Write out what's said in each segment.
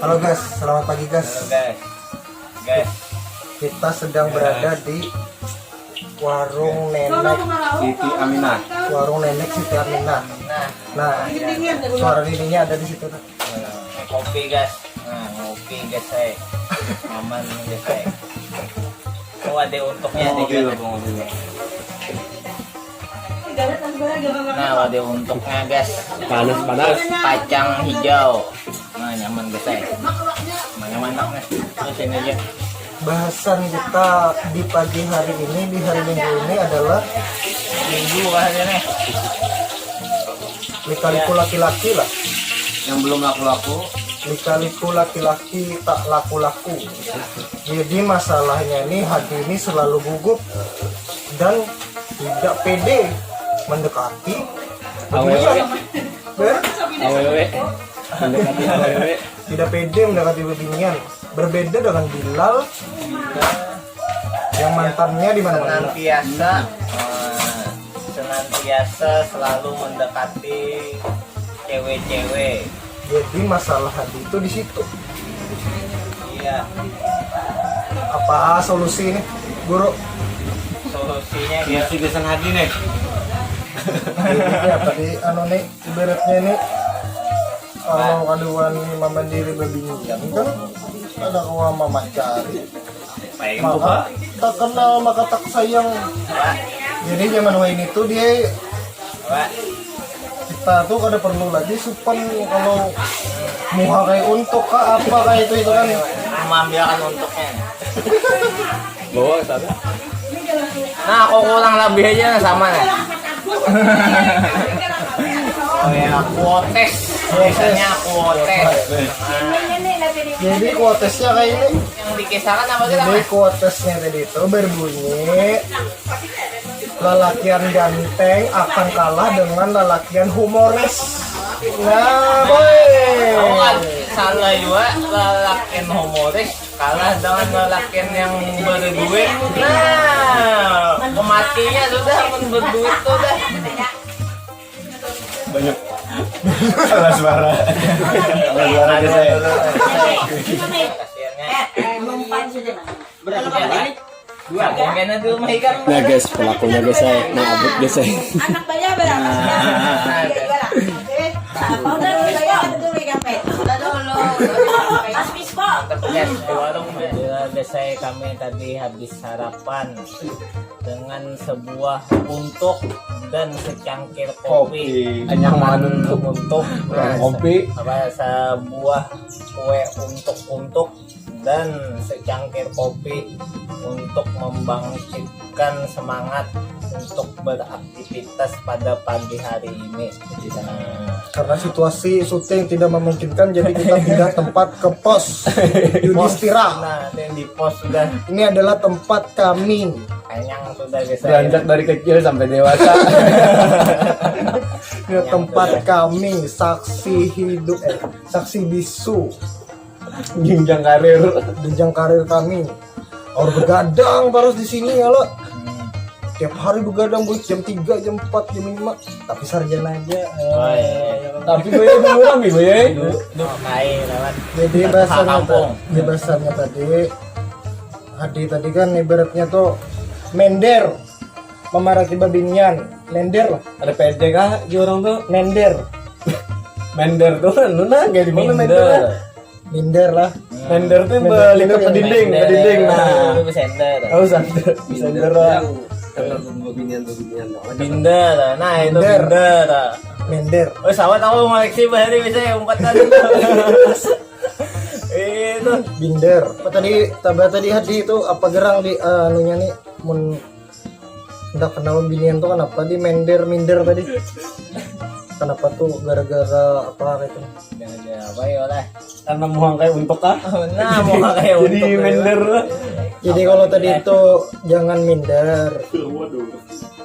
Halo guys, selamat pagi guys. Halo guys. Kita sedang berada di warung nenek Siti Aminah. warung nenek Siti Aminah. Nah, suara dirinya ada di situ. Kopi guys. Nah, ngopi guys saya. Aman guys saya. Oh ada untuknya ada juga. Nah ada untuknya guys. Panas. Kacang hijau. Nah nyaman guys saya. Nyaman banget. Terus ini aja. Bahasan kita di pagi hari ini, di hari Minggu ini adalah Minggu bahasanya nih. lika-liku laki-laki lah. Yang belum laku-laku. Lika-liku laki-laki tak laku-laku. Jadi masalahnya ini hati ini selalu gugup dan tidak pede mendekati Awewe. Eh? Mendekati awewe. Tidak pede mendekati bebinian. Berbeda dengan Bilal yang mantannya di mana-mana. Senantiasa selalu mendekati cewek-cewek. Jadi masalah hati itu di situ. Iya, Apa solusi ini, Guru? solusinya Iya ya sih gesan hati nih. Jadi ya tadi anu nih ibaratnya ini kalau kaduan mama diri bebinian kan ada kawan mama cari. baik Maka tak kenal maka tak sayang. Pak. Jadi zaman ini tuh dia Pak. kita tuh kada perlu lagi supan kalau muha kayak untuk kah apa kayak itu kan Mengambilkan untuknya. Bawa sana. Nah, aku kurang lebih aja sama nih. Oh ya, kuotes. Biasanya kuotes. jadi kuotesnya kayak ini. Yang dikisahkan apa sih Jadi namanya? kuotesnya tadi itu berbunyi lelakian ganteng akan kalah dengan lelakian humoris. Nah, Kamu kan boy. salah juga lelakian humoris kalah dengan lelakian yang berduit. Nah, kematinya sudah berduit tuh dah. Banyak. Salah suara. Salah suara aja saya. Kayaknya tuh mah ikan. Nah guys, pelakunya guys saya. Nah abut guys saya. Anak bayar berapa? Powder saya ada dulu kape. Ada dulu. Aspis po. Yes, di warung desa kami tadi habis sarapan dengan sebuah untuk dan secangkir kopi. Anyaman Untuk kopi. apa sebuah kue untuk dan secangkir kopi untuk membangkitkan semangat untuk beraktivitas pada pagi hari ini. Karena situasi syuting tidak memungkinkan jadi kita pindah tempat ke pos Yudhistira. Nah, yang di pos sudah Ini adalah tempat kami. kenyang sudah guys. Beranjak dari kecil sampai dewasa. Ini tempat kami saksi hidup saksi bisu Jenjang karir. jenjang karir kami. Orang begadang terus di sini ya lo. Tiap hari begadang buat jam 3, jam 4, jam 5. Tapi sarjana aja. Oh, iya. Tapi gue dulu kami gue. Kain lewat. Jadi kampung. bahasanya tadi Hadi tadi kan ibaratnya tuh mender memarati babinian. Mender lah. Ada PD kah di orang tuh? Mender. Mender tuh lu kayak di mana mender? Minder lah. Mender tuh balik ke dinding, ke dinding. Nah, Itu sender. oh santai. Mender lah. Binder. Nah, itu Binder. binder. Mender. Oh, sawat aku ngoleksi bahari bisa ya umpat tadi. Itu Binder. Apa tadi Hadi itu apa gerang di anunya nih mun hendak kenal binian tuh kenapa di minder tadi. Kenapa tuh gara-gara apa gitu. jangan apa ya lah. Karena mau kayak untuk kah? Nah, mau kayak Jadi untuk mender. Jadi kalau tadi itu jangan minder.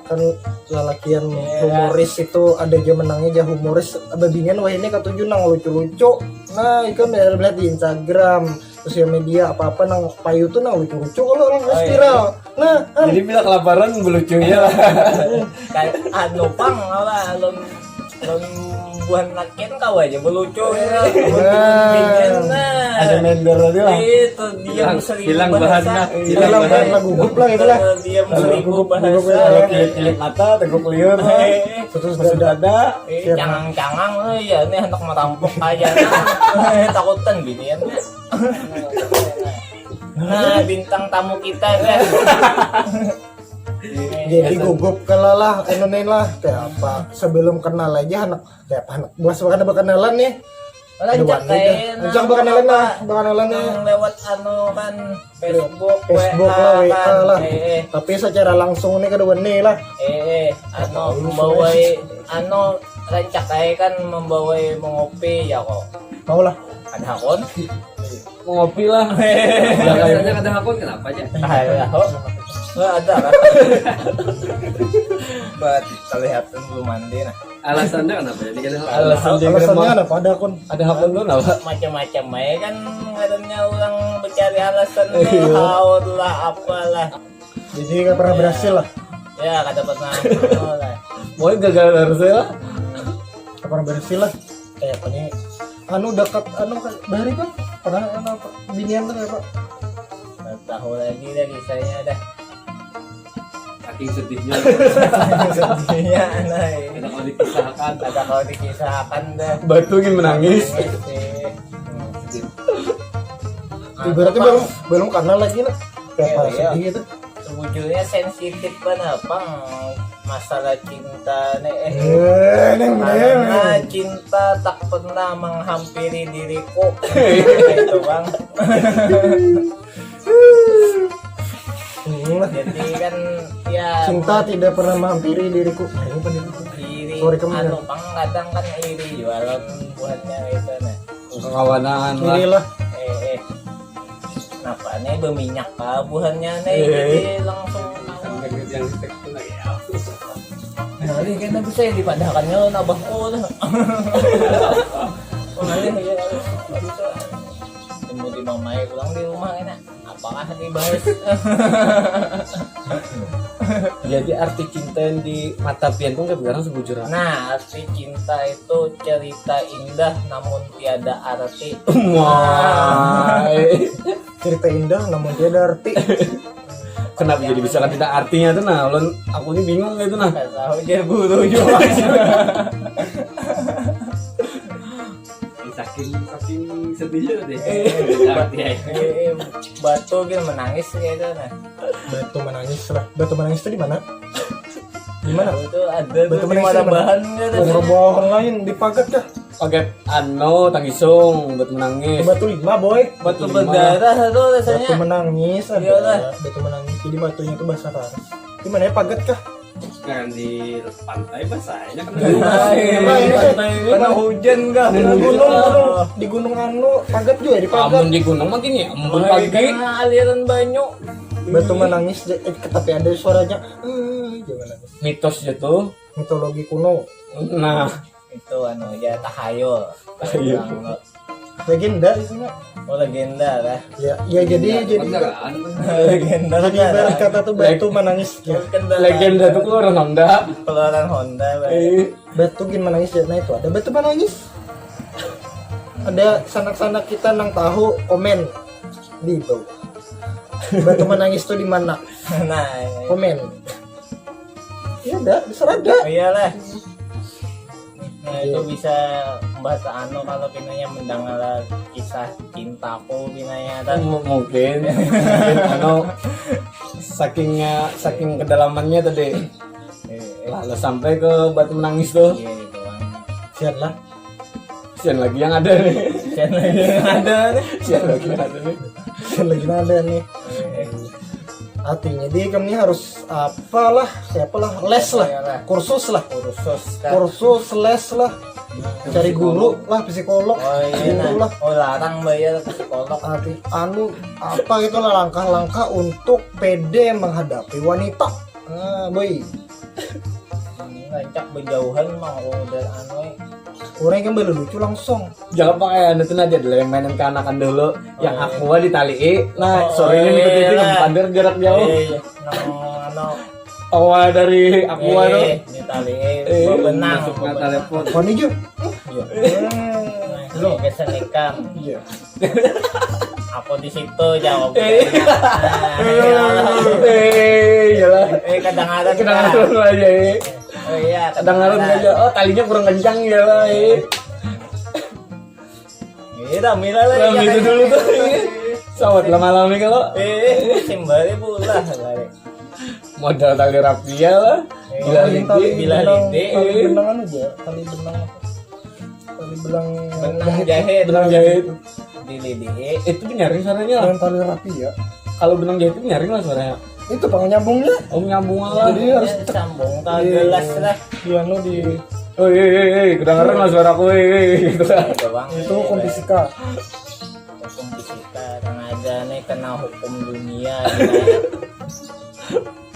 Kan lelakian humoris itu ada aja menangnya aja humoris babinian wah ini ketujuh nang lucu-lucu. Nah, ikan lihat di Instagram, sosial media apa-apa nang payu tuh nang lucu-lucu kalau nang viral. Nah, Jadi bila kelaparan belucunya lah. kayak anu pang lah alun buan lakian kau aja belucu ya. Ada member tadi lah. Itu diam seribu hilang bahasa. bahannya. Hilang bahan lagu gugup lah itulah. Diam seribu bahasa. Kilit mata, teguk liur. Terus dada. Cangang-cangang ya ini hendak merampok aja. Takutan gini ya. Nah, bintang tamu kita kan. Jadi gugup kalalah enonin lah kayak apa sebelum kenal aja anak kayak apa anak buas bakal berkenalan nih. Lanjut kayak Lancang berkenalan lah, berkenalannya lewat kan Facebook, Facebook lah, WA kan. lah. Tapi secara langsung nih kedua nih lah. Membawai rancak kayak kan membawai mengopi ya kok. Mau lah. Ada akun? Mau ngopi lah. Biasanya ada akun kenapa aja? Ada kok. Nggak ada kan? Buat kelihatan belum mandi nah. Alasannya kenapa jadi kan? Alasannya ada pada akun. Ada akun lu kenapa? Macam-macam ya kan ngadanya orang mencari alasan haud lah apalah. Jadi nggak pernah berhasil lah. Ya kata pernah lah. Mau gagal harusnya lah. Nggak pernah berhasil lah. Kayak apa nih? Dekat dari kan pernah binian tuh kayak apa? Nggak tahu lagi dah kisahnya dah. Saking sedihnya. Sedihnya anak Ada kalau dipisahkan. ada kalau dikisahkan dah. Batu gini menangis. Berarti belum kenal lagi lah. Kayak apa Iya. sedih gitu. Sebujurnya sensitif banget bang masalah cinta nih karena cinta tak pernah menghampiri diriku itu bang. Jadi kan ya Cinta tidak pernah menghampiri diriku. Ini apa diriku? iri Sorry, kamu bang kadang kan iri jualan buatnya itu nah Kawanan lah. Inilah. Kenapa nih berminyak buahnya nih jadi langsung Yang di teks itu lagi ya. nah ini kayaknya bisa ya dipadahkannya nabahku lah. Temu di mamai pulang di rumah enak apakah dibahas. Jadi arti cinta yang di mata pian tuh sekarang sebujurnya. Nah arti cinta itu cerita indah namun tiada arti. Wah. Cerita indah namun dia ada arti. Kenapa jadi bisa tidak artinya tuh nah? Ulun aku ini bingung gitu nah. Gak tahu dia guru juga. Saking sedihnya deh. Batu gitu menangis gitu nah. Batu menangis lah. Batu menangis itu di mana? Di mana? Itu ada Batu tuh di menangis mana di mana? bahan gitu. Bohong lain dipagat kah? Pakai tangisung buat menangis. Batu 5 boy. Batu berdarah tuh rasanya. Batu menangis ada. Iyalah. Batu menangis. Jadi batunya itu bahasa Arab. Di mana ya pagat kah? Kan di pantai bahasanya kan. Karena hujan kah? Di gunung pagat juga di pagat. Amun di gunung makin ya, amun pagi. Karena aliran banyu. Batu menangis tapi ada suaranya. Jangan nangis. Mitos itu. Mitologi kuno. Nah, Itu ya tahayul. Tahayul. Legenda di sana. Oh legenda lah. Ya jadi beneran. Legenda Tadi ibarat kata tuh batu menangis ya. Legenda itu keluaran Honda. Keluaran Honda. Batu gin menangis ya. Nah itu ada batu menangis. Ada sanak-sanak kita nang tahu komen di bawah. Batu menangis tuh di mana? Nah, Komen. Ya ada, bisa ada. iyalah. Nah itu bisa membaca kalau pinanya mendengar kisah cintaku pinanya dan Mungkin saking kedalamannya tadi. Lalu sampai ke batu menangis tuh. iya gitu bang. Sian lah. Sian lagi yang ada nih. Sian lagi yang ada nih. Sian lagi yang ada nih. Sian lagi ada nih. Artinya dia kami harus apalah, siapalah, les lah, kursus lah, kursus les lah, cari guru lah, psikolog, Oh iya guru nah. lah. Oh larang bayar psikolog. Arti apa itulah langkah-langkah untuk pede menghadapi wanita. Nah, boy, Ngajak berjauhan mah udah orang yang belum lucu langsung. Jangan pakai anu tuh aja dulu yang mainan kanakan dulu yang iya. aqua ditali. Nah, Oh, sorenya iya, nih iya. yang pander jarak jauh. Nang Awal dari aqua tuh. Ditali benang. Masuk ke telepon. Kon hijau. Lo kesan ikan. Iya. Apa di situ jawab. Iyalah. Kadang-kadang Kadang-kadang aja. Oh iya, Kadang-kadang aja. Oh, talinya kurang kencang ya lah. Iya, mila lah. Ram itu dulu tuh. Sawat lama-lama kalau Simbari pula balik. modal tali rapia lah. Bila lidi. Tali benangan aja. Tali benang apa? Tali Benang jahit. Benang jahit. Di lidi. Itu nyaring suaranya lah. Dengan tali rapi ya. Kalau benang jahit itu nyaring lah suaranya. Itu bang nyambungnya. Oh nyambung lah. Jadi harus sambung ke gelas lah. piano di Oh kedengeran lah suaraku gitu lah. Itu bang. itu konfisika. Hukum fisika yang ada nih kena hukum dunia.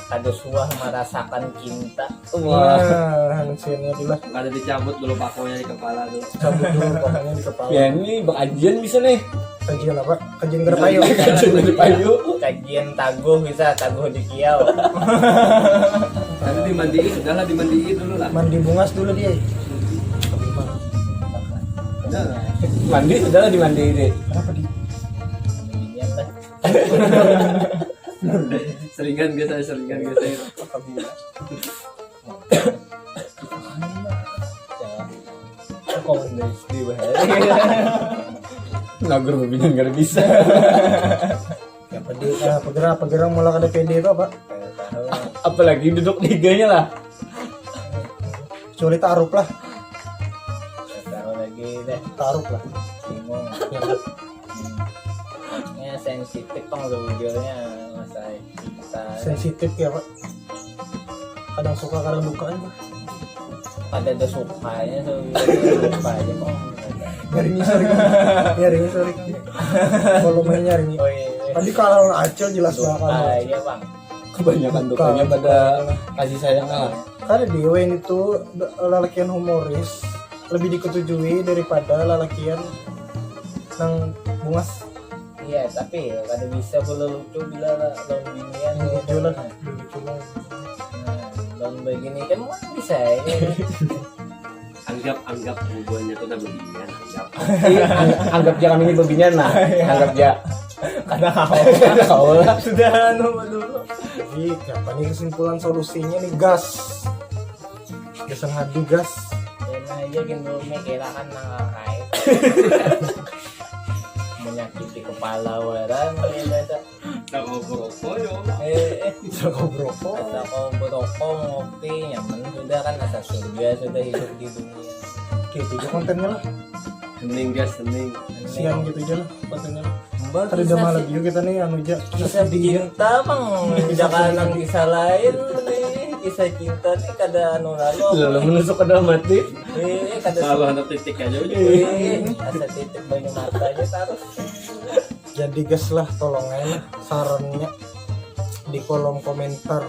Ada suah merasakan cinta. Wah. Nah, hasilnya adalah Ada dicabut dulu pakonya di kepala tuh. cabut dulu pokoknya di kepala. Ya ini bang Ajian bisa nih. Kajian apa? Kajian gerpayo. Kajian dari payu. Kajian taguh bisa taguh di kiau. Nanti dimandiin, sudahlah dimandiin dulu lah. Mandi bungas dulu dia. Mandi sudahlah dimandiin deh. Kenapa di? Dinian lah. Seringan biasa. Rekomendasi bahaya. Nagur berbingung gak bisa. Ya pede pegerang mulai kada pede itu apa? Apalagi duduk liganya lah. Sulit taruh lah. Tahu lagi deh. Taruh lah. Bingung. Ya sensitif tong videonya masa kita. Sensitif ya pak. Kadang suka kadang duka aja. Ada sukanya so lupa aja kok. Nyaringin sorry. Kalau main nyaringin. Oh iya. Tadi kalau acel jelas lah Lupa kalau. aja bang. Kebanyakan dukanya pada kasih sayang lah. Karena Dewen itu lalakian humoris lebih diketujui daripada lalakian nang bungas. Iya tapi kada bisa boleh lucu bila lawan binian. Lucu lah. Lucu lah. Lawan begini kan mau bisa ya. Anggap hubungannya tuh udah beginian. Anggap dia kami ini beginian lah. Anggap dia. Karena Kau lah. sudah dulu. Jadi apa nih kesimpulan solusinya nih gas. Gasan hadi gas. Enak aja gitu mikira kan nangkai. Menyakiti kepala waran ada. Kau berokok ya. Bisa kau berokok. Asa kau berokok ngopi nyaman sudah kan asa surga sudah hidup di dunia. Oke, itu aja kontennya lah. Hening guys, hening. Siang gitu aja lah kontennya. Mbak, Tadi udah malam juga kita nih anu aja. kisah cinta bang jangan kisah lain nih kisah cinta nih kada anu Lalu menusuk ke dalam hati. kada Kalau ada titik aja udah. asa titik banyak matanya terus Jadi gas lah tolong aja lah sarannya di kolom komentar.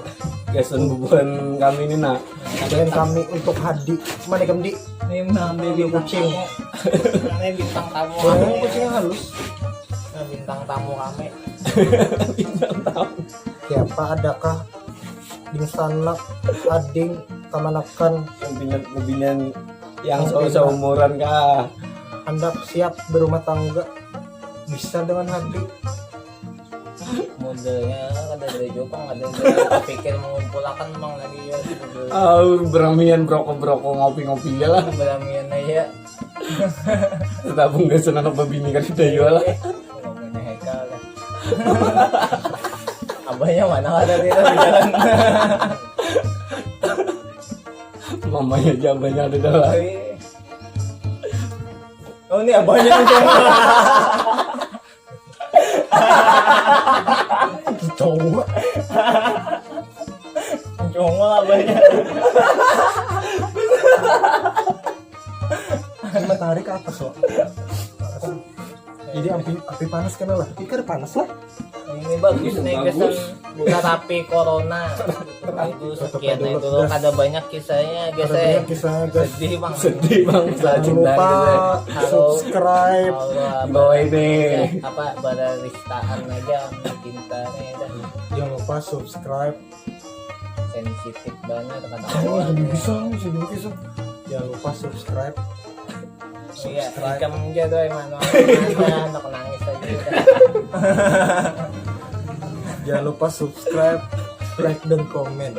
Gasan bubuhan kami ini nak. Dan kami untuk Hadi. Mana kamu di? nih bang Baby kucing. ini bintang tamu Orangnya kucingnya halus. bintang tamu kami Siapa adakah di sana ading kamanakan Kebinyan yang seumuran kah? hendak siap berumah tangga bisa dengan Hadi. modelnya kada dari Jepang ada pikir mengumpulkan bang lagi ya Beramian broko ngopi-ngopi ya lah. beramian aja Tetap enggak senang bini kan udah jual lah. ngomongnya Hekal lah abahnya mana ada di jalan Mamanya jabannya ada dalam. oh ini abahnya Coba. congol abahnya Matahari ke atas loh. Jadi api panas kan lah. Api kan panas lah. ini bagus nih kesan terapi corona itu sekian itu ada banyak kisahnya guys Ada kisahnya guys. sedih bang Sedih bang, saat Jangan cinta lupa gitu. subscribe. Bawa ini. apa bararistaan aja cinta nih dah Jangan lupa subscribe sensitif banget Oh, kata-kata. bisa. Jangan lupa subscribe. Iya, Subscribe. ikam aja tuh emang anak nangis aja. Jangan lupa subscribe, like dan komen.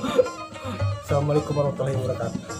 Assalamualaikum warahmatullahi wabarakatuh.